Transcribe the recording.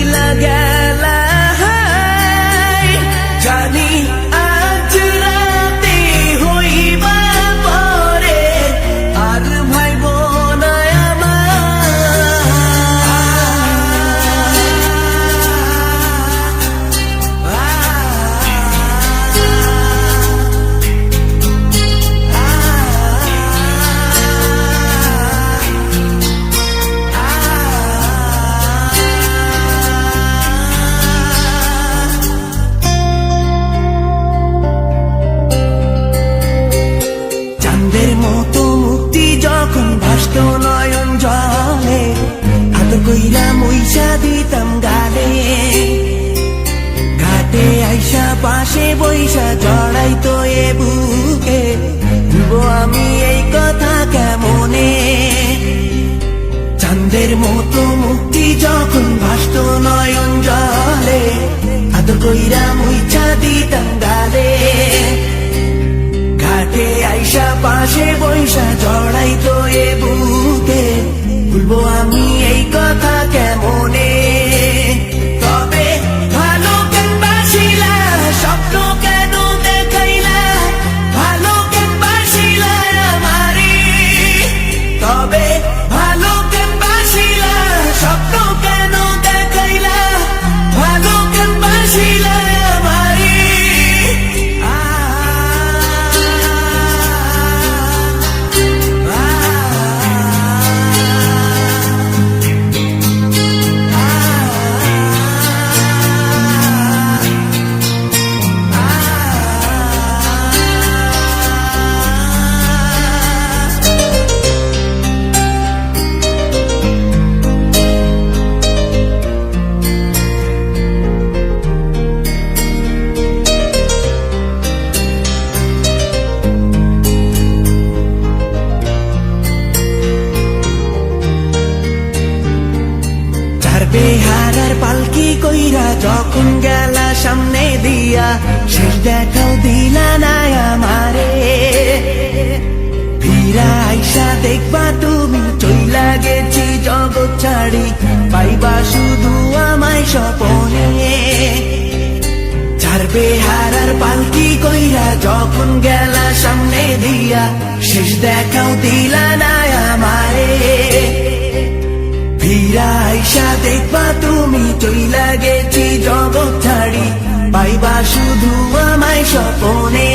চইলা গেলা জানি আজ রাতে হইবা পরে আর ভাইব না চাঁদের মতো মুক্তি যখন ভাসত নয়ন জলে আদর কইরা মুইসা দিতাম গালে ঘাটে আইসা পাশে বইসা জড়াইতো এ বুকে ভুলবো আমি এই কথা কেমনে চাঁদের মতো মুক্তি যখন ভাসত নয়ন জলে আদর কইরা মুইসা দিতাম গালে ঘাটে আইসা পাশে বইসা জড়াইতো এ বুকে ভুলবো আমি এই কথা কেমনে তবে ভালো কেন বাসিলা স্বপ্ন কেন দেখাইলা ভালো কেন বাসিলা আমারে তবে ভালো কেন বাসিলা স্বপ্ন কেন দেখাইলা ভালো কেন বাসিলা আমারে বেহারার পালকি কইরা যখন গেলা সামনে দিয়া শেষ দেখাও দিলা না আমারে ফিরা আইসা দেখবা তুমি চইলা গেছি জগৎ ছাড়ি পাইবা শুধু আমায় স্বপনে চার বেহারার পালকি কইরা যখন গেলা সামনে দিয়া শেষ দেখাও দিলা না আমারে ফিরা আইসা দেখবা তুমি চইলা গেছি জগৎ ছাড়ি পাইবা শুধু আমায় স্বপনে